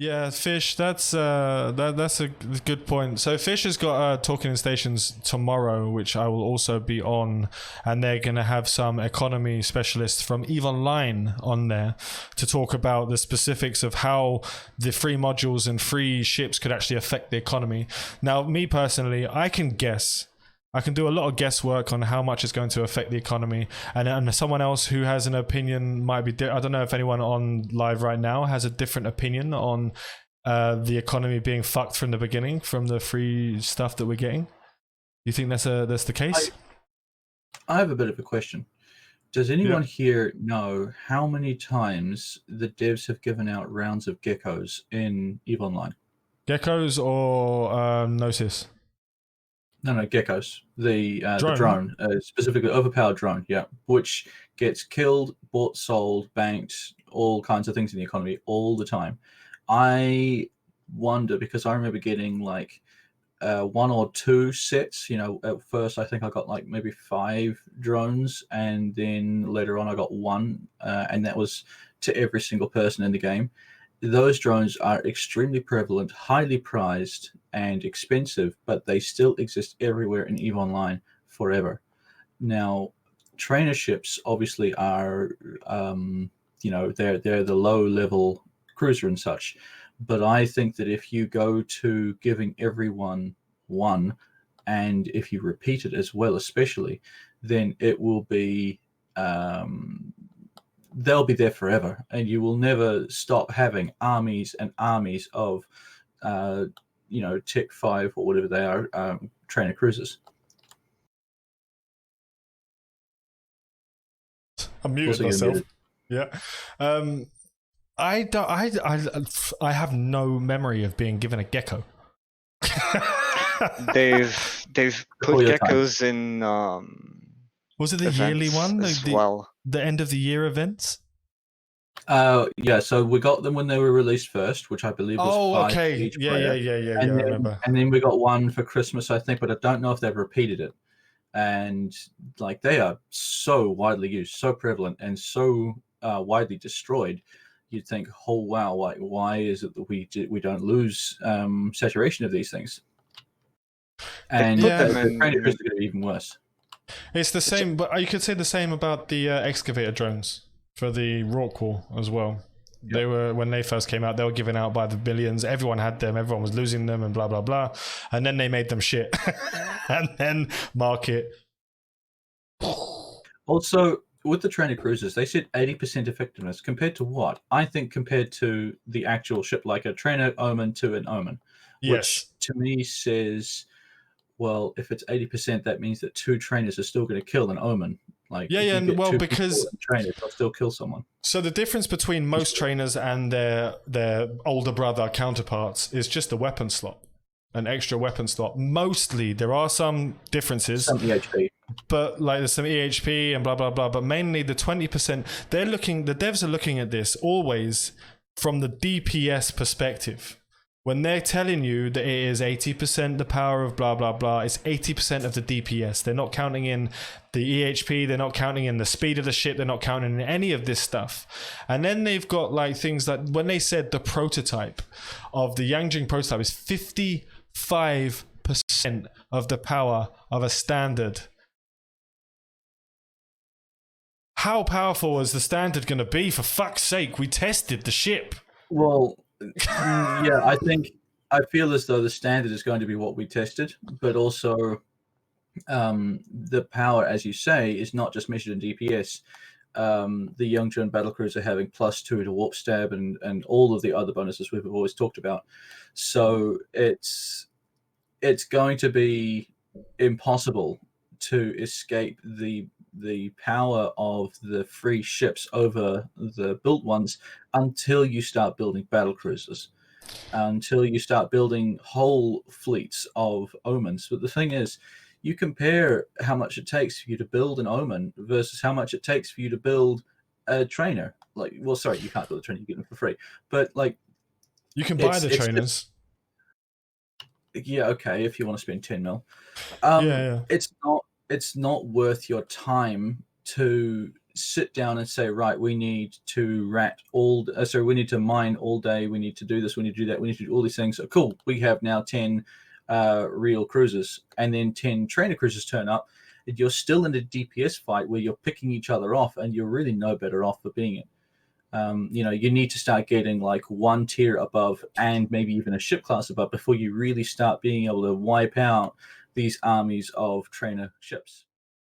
Yeah, Fish. That's a good point. So Fish has got talking in stations tomorrow, which I will also be on, and they're gonna have some economy specialists from EVE Online on there to talk about the specifics of how the free modules and free ships could actually affect the economy. Now, me personally, I can guess. I can do a lot of guesswork on how much it's going to affect the economy, and someone else who has an opinion might be. I don't know if anyone on live right now has a different opinion on the economy being fucked from the beginning, from the free stuff that we're getting. You think that's the case? I have a bit of a question. Does anyone here know how many times the devs have given out rounds of geckos in EVE Online? Geckos or Gnosis? No, geckos. The Drone. drone, specifically overpowered drone, yeah, which gets killed, bought, sold, banked, all kinds of things in the economy all the time. I wonder because I remember getting like one or two sets. At first I think I got like maybe 5 drones, and then later on I got one, and that was to every single person in the game. Those drones are extremely prevalent, highly prized, and expensive, but they still exist everywhere in EVE Online forever. Now, trainer ships obviously are, they're the low-level cruiser and such. But I think that if you go to giving everyone one, and if you repeat it as well, especially, then it will be they'll be there forever, and you will never stop having armies and armies of Tech 5 or whatever they are, trainer cruisers. I muted myself. Yeah. I don't. I have no memory of being given a gecko. They've put geckos in. Was it the yearly one? The end of the year events? Yeah, so we got them when they were released first, which I believe was 5 okay. each Yeah, player. I remember. And then we got one for Christmas, I think, but I don't know if they've repeated it. And like they are so widely used, so prevalent, and so widely destroyed. You'd think, oh wow, why is it that we don't lose saturation of these things? And the trainer is going to be even worse. It's the same, but you could say the same about the excavator drones for the Rorqual as well. Yep. They were, when they first came out, they were given out by the billions. Everyone had them, everyone was losing them, and blah blah blah. And then they made them shit, and then market. Also, with the trainer cruisers, they said 80% effectiveness compared to what? I think compared to the actual ship, like a trainer omen to an omen, which to me says, well, if it's 80%, that means that 2 trainers are still going to kill an omen. Like, because trainers, they'll still kill someone. So the difference between most trainers and their older brother counterparts is just the weapon slot, an extra weapon slot. Mostly, there are some differences. Some EHP. But like there's some EHP and blah blah blah. But mainly the 20%, the devs are looking at this always from the DPS perspective. When they're telling you that it is 80% the power of blah blah blah, it's 80% of the DPS. They're not counting in the EHP, they're not counting in the speed of the ship, they're not counting in any of this stuff. And then they've got like things like when they said the prototype of the Yangjing prototype is 55% of the power of a standard. How powerful is the standard going to be? For fuck's sake, we tested the ship. Well, yeah, I feel as though the standard is going to be what we tested, but also the power, as you say, is not just measured in DPS. The Youngzhun battlecruiser having +2 to warp stab and all of the other bonuses we've always talked about. So it's going to be impossible to escape the power of the free ships over the built ones until you start building battle cruisers, until you start building whole fleets of omens. But the thing is, you compare how much it takes for you to build an omen versus how much it takes for you to build a trainer. Like, well, sorry, you can't build a trainer, you get them for free. But like, you can buy the trainers. Yeah, okay, if you want to spend 10 mil. Yeah. It's not worth your time to sit down and say, right, we need to we need to mine all day, we need to do this, we need to do that, we need to do all these things. So cool, we have now 10 real cruisers, and then 10 trainer cruisers turn up, and you're still in a DPS fight where you're picking each other off, and you're really no better off for being it. You need to start getting like one tier above, and maybe even a ship class above, before you really start being able to wipe out these armies of trainer ships.